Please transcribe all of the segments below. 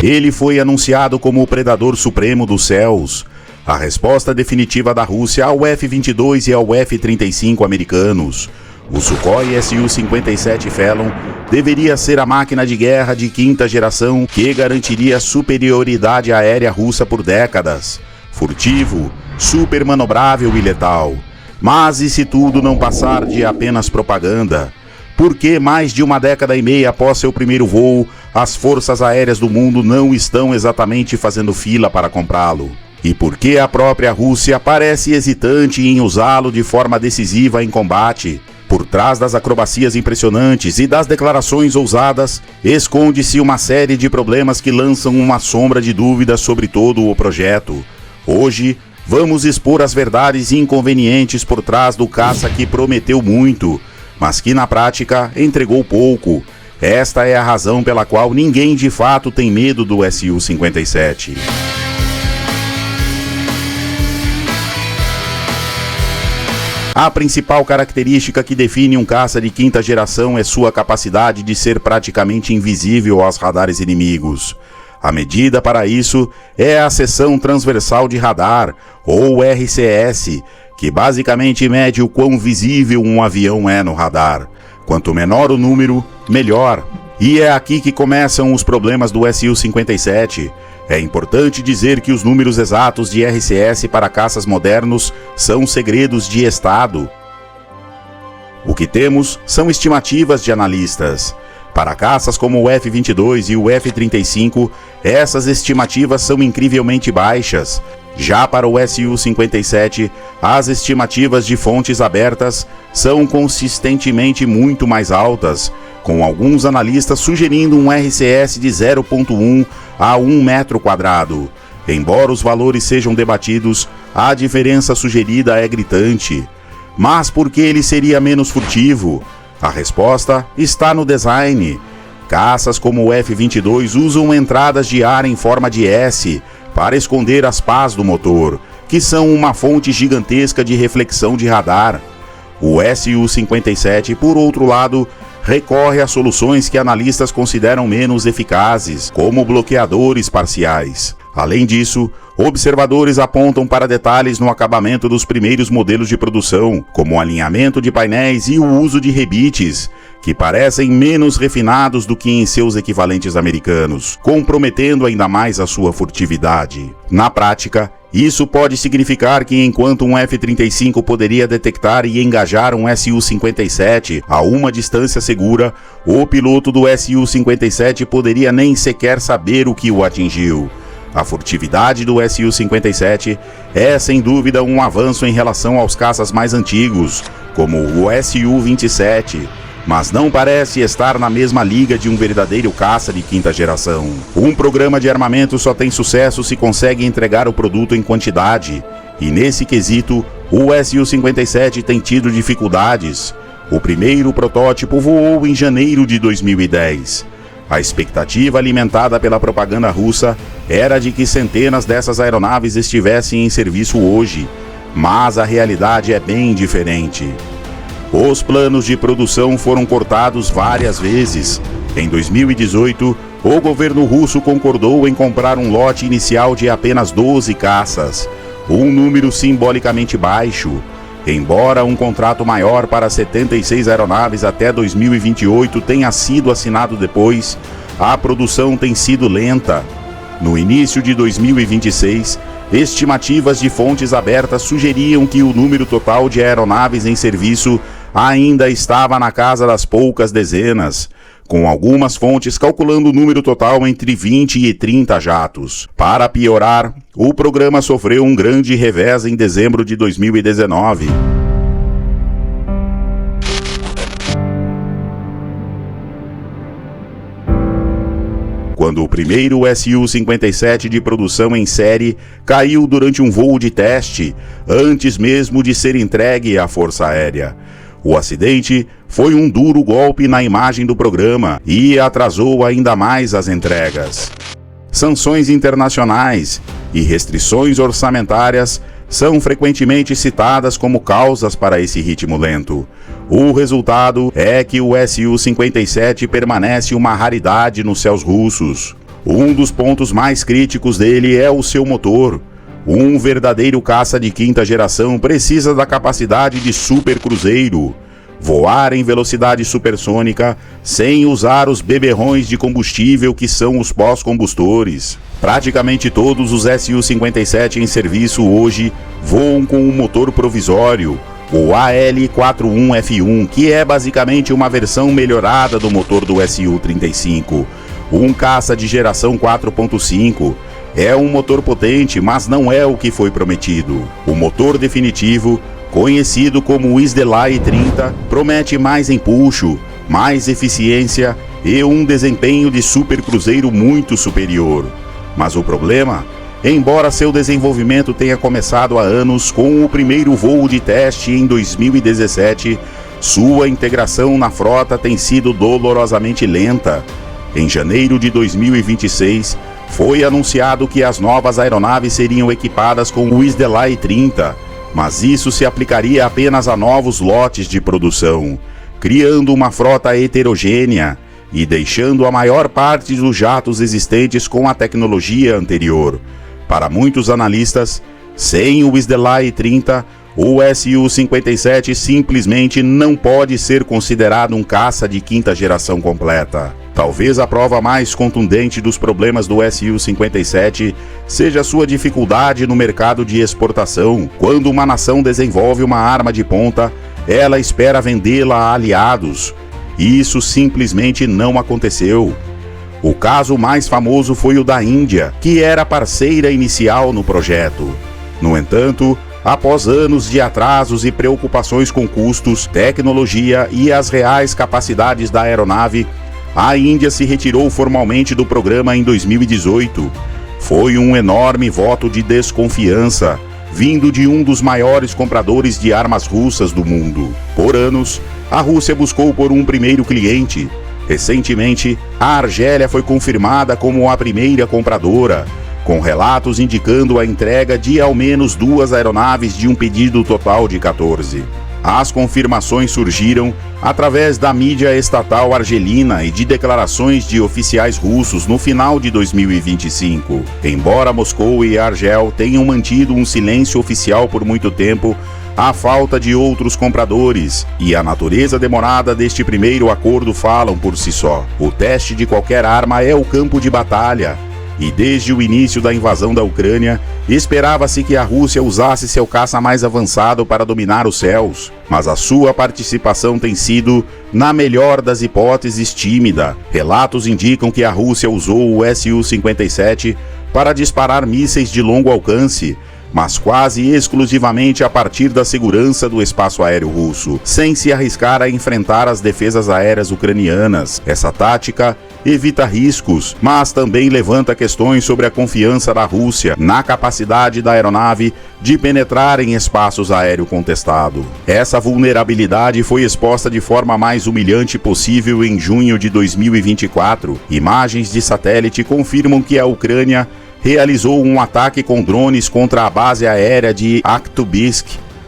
Ele foi anunciado como o predador supremo dos céus, a resposta definitiva da Rússia ao F-22 e ao F-35 americanos. O Sukhoi Su-57 Felon deveria ser a máquina de guerra de quinta geração que garantiria superioridade aérea russa por décadas. Furtivo, super manobrável e letal. Mas e se tudo não passar de apenas propaganda? Por que mais de uma década e meia após seu primeiro voo, as forças aéreas do mundo não estão exatamente fazendo fila para comprá-lo? E por que a própria Rússia parece hesitante em usá-lo de forma decisiva em combate? Por trás das acrobacias impressionantes e das declarações ousadas, esconde-se uma série de problemas que lançam uma sombra de dúvida sobre todo o projeto. Hoje, vamos expor as verdades inconvenientes por trás do caça que prometeu muito, mas que na prática entregou pouco. Esta é a razão pela qual ninguém de fato tem medo do Su-57. A principal característica que define um caça de quinta geração é sua capacidade de ser praticamente invisível aos radares inimigos. A medida para isso é a seção transversal de radar, ou RCS, que basicamente mede o quão visível um avião é no radar. Quanto menor o número, melhor. E é aqui que começam os problemas do Su-57. É importante dizer que os números exatos de RCS para caças modernos são segredos de Estado. O que temos são estimativas de analistas. Para caças como o F-22 e o F-35, essas estimativas são incrivelmente baixas. Já para o Su-57, as estimativas de fontes abertas são consistentemente muito mais altas, com alguns analistas sugerindo um RCS de 0,1 a 1 metro quadrado. Embora os valores sejam debatidos, a diferença sugerida é gritante. Mas por que ele seria menos furtivo? A resposta está no design. Caças como o F-22 usam entradas de ar em forma de S para esconder as pás do motor, que são uma fonte gigantesca de reflexão de radar. O Su-57, por outro lado, recorre a soluções que analistas consideram menos eficazes, como bloqueadores parciais. Além disso, observadores apontam para detalhes no acabamento dos primeiros modelos de produção, como o alinhamento de painéis e o uso de rebites, que parecem menos refinados do que em seus equivalentes americanos, comprometendo ainda mais a sua furtividade. Na prática, isso pode significar que enquanto um F-35 poderia detectar e engajar um Su-57 a uma distância segura, o piloto do Su-57 poderia nem sequer saber o que o atingiu. A furtividade do Su-57 é sem dúvida um avanço em relação aos caças mais antigos, como o Su-27, mas não parece estar na mesma liga de um verdadeiro caça de quinta geração. Um programa de armamento só tem sucesso se consegue entregar o produto em quantidade, e nesse quesito, o Su-57 tem tido dificuldades. O primeiro protótipo voou em janeiro de 2010. A expectativa alimentada pela propaganda russa era de que centenas dessas aeronaves estivessem em serviço hoje, mas a realidade é bem diferente. Os planos de produção foram cortados várias vezes. Em 2018, o governo russo concordou em comprar um lote inicial de apenas 12 caças, um número simbolicamente baixo. Embora um contrato maior para 76 aeronaves até 2028 tenha sido assinado depois, a produção tem sido lenta. No início de 2026, estimativas de fontes abertas sugeriam que o número total de aeronaves em serviço ainda estava na casa das poucas dezenas, com algumas fontes calculando o número total entre 20 e 30 jatos. Para piorar, o programa sofreu um grande revés em dezembro de 2019. Quando o primeiro Su-57 de produção em série caiu durante um voo de teste, antes mesmo de ser entregue à Força Aérea. O acidente foi um duro golpe na imagem do programa e atrasou ainda mais as entregas. Sanções internacionais e restrições orçamentárias são frequentemente citadas como causas para esse ritmo lento. O resultado é que o Su-57 permanece uma raridade nos céus russos. Um dos pontos mais críticos dele é o seu motor. Um verdadeiro caça de quinta geração precisa da capacidade de supercruzeiro, voar em velocidade supersônica sem usar os beberrões de combustível que são os pós-combustores. Praticamente todos os Su-57 em serviço hoje voam com um motor provisório, o AL41F1, que é basicamente uma versão melhorada do motor do Su-35, um caça de geração 4.5. É um motor potente, mas não é o que foi prometido. O motor definitivo, conhecido como o SDLI 30, promete mais empuxo, mais eficiência e um desempenho de supercruzeiro muito superior. Mas o problema, embora seu desenvolvimento tenha começado há anos com o primeiro voo de teste em 2017, sua integração na frota tem sido dolorosamente lenta. Em janeiro de 2026, foi anunciado que as novas aeronaves seriam equipadas com o SDLI 30, mas isso se aplicaria apenas a novos lotes de produção, criando uma frota heterogênea e deixando a maior parte dos jatos existentes com a tecnologia anterior. Para muitos analistas, sem o SDLI 30, o Su-57 simplesmente não pode ser considerado um caça de quinta geração completa. Talvez a prova mais contundente dos problemas do Su-57 seja sua dificuldade no mercado de exportação. Quando uma nação desenvolve uma arma de ponta, ela espera vendê-la a aliados. Isso simplesmente não aconteceu. O caso mais famoso foi o da Índia, que era parceira inicial no projeto. No entanto, após anos de atrasos e preocupações com custos, tecnologia e as reais capacidades da aeronave, a Índia se retirou formalmente do programa em 2018. Foi um enorme voto de desconfiança, vindo de um dos maiores compradores de armas russas do mundo. Por anos, a Rússia buscou por um primeiro cliente. Recentemente, a Argélia foi confirmada como a primeira compradora, com relatos indicando a entrega de ao menos 2 aeronaves de um pedido total de 14. As confirmações surgiram através da mídia estatal argelina e de declarações de oficiais russos no final de 2025. Embora Moscou e Argel tenham mantido um silêncio oficial por muito tempo, a falta de outros compradores e a natureza demorada deste primeiro acordo falam por si só. O teste de qualquer arma é o campo de batalha. E desde o início da invasão da Ucrânia, esperava-se que a Rússia usasse seu caça mais avançado para dominar os céus, mas a sua participação tem sido, na melhor das hipóteses, tímida. Relatos indicam que a Rússia usou o Su-57 para disparar mísseis de longo alcance, mas quase exclusivamente a partir da segurança do espaço aéreo russo, sem se arriscar a enfrentar as defesas aéreas ucranianas. Essa tática evita riscos, mas também levanta questões sobre a confiança da Rússia na capacidade da aeronave de penetrar em espaços aéreo contestado. Essa vulnerabilidade foi exposta de forma mais humilhante possível em junho de 2024. Imagens de satélite confirmam que a Ucrânia realizou um ataque com drones contra a base aérea de Aktubinsk,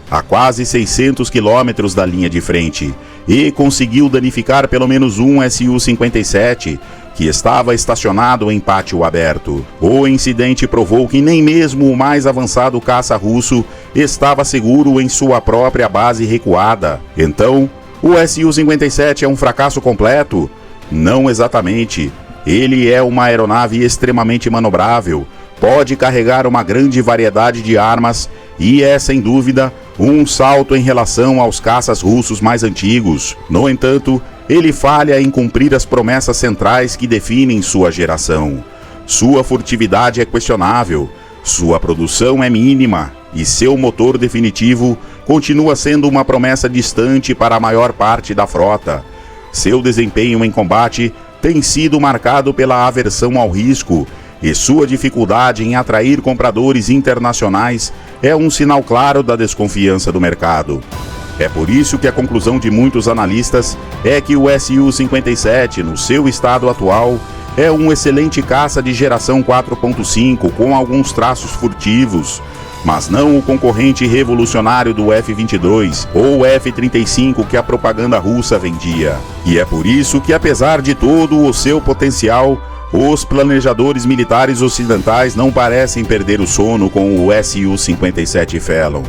a quase 600 quilômetros da linha de frente, e conseguiu danificar pelo menos um Su-57, que estava estacionado em pátio aberto. O incidente provou que nem mesmo o mais avançado caça russo estava seguro em sua própria base recuada. Então, o Su-57 é um fracasso completo? Não exatamente. Ele é uma aeronave extremamente manobrável, pode carregar uma grande variedade de armas e é, sem dúvida, um salto em relação aos caças russos mais antigos. No entanto, ele falha em cumprir as promessas centrais que definem sua geração. Sua furtividade é questionável, sua produção é mínima e seu motor definitivo continua sendo uma promessa distante para a maior parte da frota. Seu desempenho em combate tem sido marcado pela aversão ao risco, e sua dificuldade em atrair compradores internacionais é um sinal claro da desconfiança do mercado. É por isso que a conclusão de muitos analistas é que o Su-57, no seu estado atual, é um excelente caça de geração 4.5 com alguns traços furtivos, mas não o concorrente revolucionário do F-22 ou F-35 que a propaganda russa vendia. E é por isso que, apesar de todo o seu potencial, os planejadores militares ocidentais não parecem perder o sono com o Su-57 Phelon.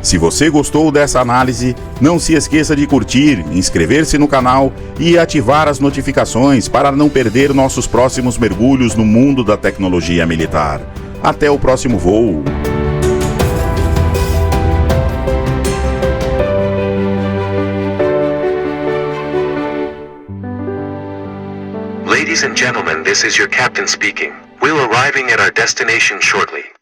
Se você gostou dessa análise, não se esqueça de curtir, inscrever-se no canal e ativar as notificações para não perder nossos próximos mergulhos no mundo da tecnologia militar. Até o próximo voo! Ladies and gentlemen, this is your captain speaking. We're arriving at our destination shortly.